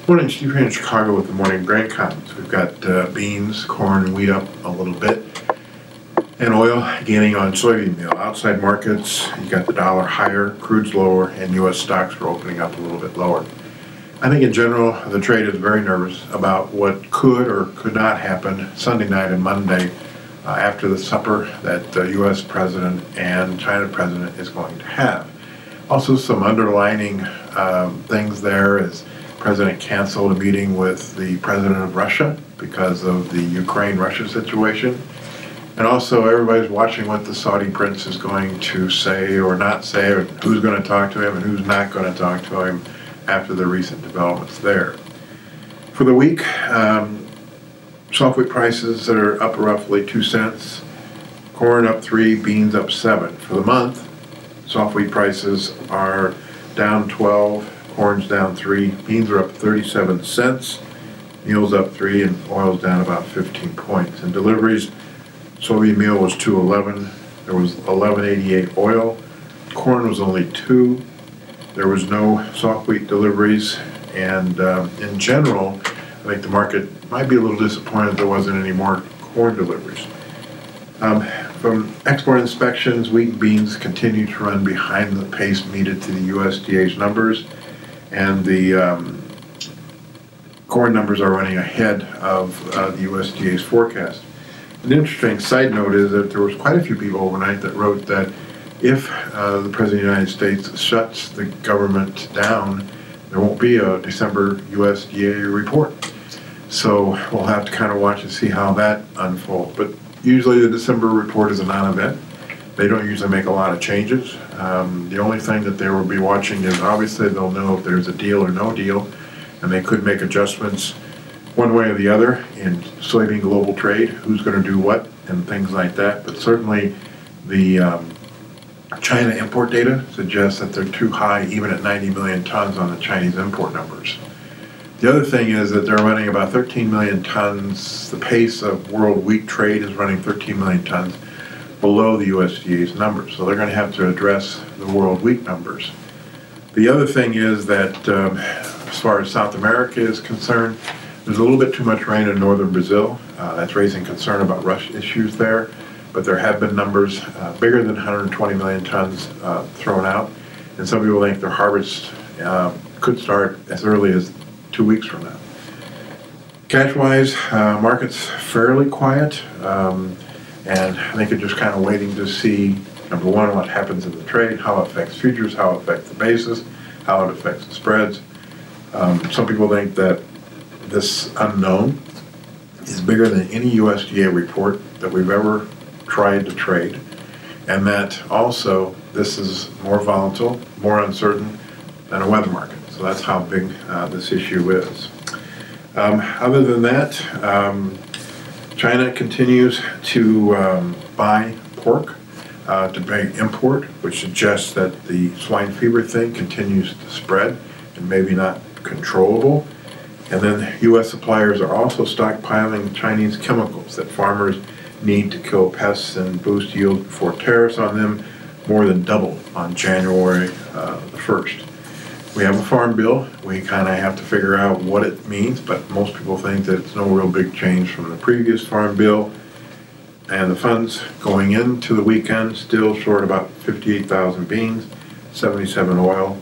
Morning, Steve here in Chicago with the morning grain comments. We've got beans, corn, and wheat up a little bit, and oil gaining on soybean meal. Outside markets, you got the dollar higher, crude's lower, and U.S. stocks are opening up a little bit lower. I think in general, the trade is very nervous about what could or could not happen Sunday night and Monday after the supper that the U.S. president and China president is going to have. Also, some underlining things there is President canceled a meeting with the president of Russia because of the Ukraine-Russia situation. And also everybody's watching what the Saudi prince is going to say or not say, or who's going to talk to him and who's not going to talk to him after the recent developments there. For the week, soft wheat prices are up roughly 2 cents, corn up 3, beans up 7. For the month, soft wheat prices are down 12, corn's down 3, beans are up 37 cents, meal's up 3, and oil's down about 15 points. And deliveries, soybean meal was 211, there was 1188 oil, corn was only 2, there was no soft wheat deliveries, and in general, I think the market might be a little disappointed there wasn't any more corn deliveries. From export inspections, wheat and beans continue to run behind the pace needed to the USDA's numbers, and the corn numbers are running ahead of the USDA's forecast. An interesting side note is that there was quite a few people overnight that wrote that if the President of the United States shuts the government down, there won't be a December USDA report. So we'll have to kind of watch and see how that unfolds. But usually the December report is a non-event. They don't usually make a lot of changes. The only thing that they will be watching is obviously they'll know if there's a deal or no deal, and they could make adjustments one way or the other in soybean global trade, who's going to do what, and things like that. But certainly the China import data suggests that they're too high, even at 90 million tons on the Chinese import numbers. The other thing is that they're running about 13 million tons. The pace of world wheat trade is running 13 million tons below the USDA's numbers. So they're going to have to address the world wheat numbers. The other thing is that as far as South America is concerned, there's a little bit too much rain in northern Brazil. That's raising concern about rush issues there. But there have been numbers bigger than 120 million tons thrown out. And some people think their harvest could start as early as 2 weeks from now. Cash-wise, market's fairly quiet. And I think it's just kind of waiting to see, number one, what happens in the trade, how it affects futures, how it affects the basis, how it affects the spreads. Some people think that this unknown is bigger than any USDA report that we've ever tried to trade, and that also this is more volatile, more uncertain than a weather market. So that's how big this issue is. Other than that, China continues to buy pork to pay import, which suggests that the swine fever thing continues to spread and maybe not controllable. And then U.S. suppliers are also stockpiling Chinese chemicals that farmers need to kill pests and boost yield before tariffs on them more than doubled on January the 1st. We have a farm bill. We kind of have to figure out what it means, but most people think that it's no real big change from the previous farm bill. And the funds going into the weekend still short about 58,000 beans, 77 oil,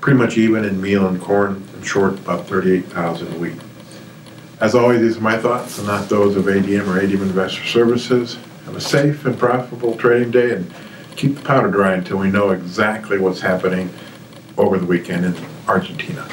pretty much even in meal and corn, and short about 38,000 wheat. As always, these are my thoughts and not those of ADM or ADM Investor Services. Have a safe and profitable trading day, and keep the powder dry until we know exactly what's happening over the weekend in Argentina.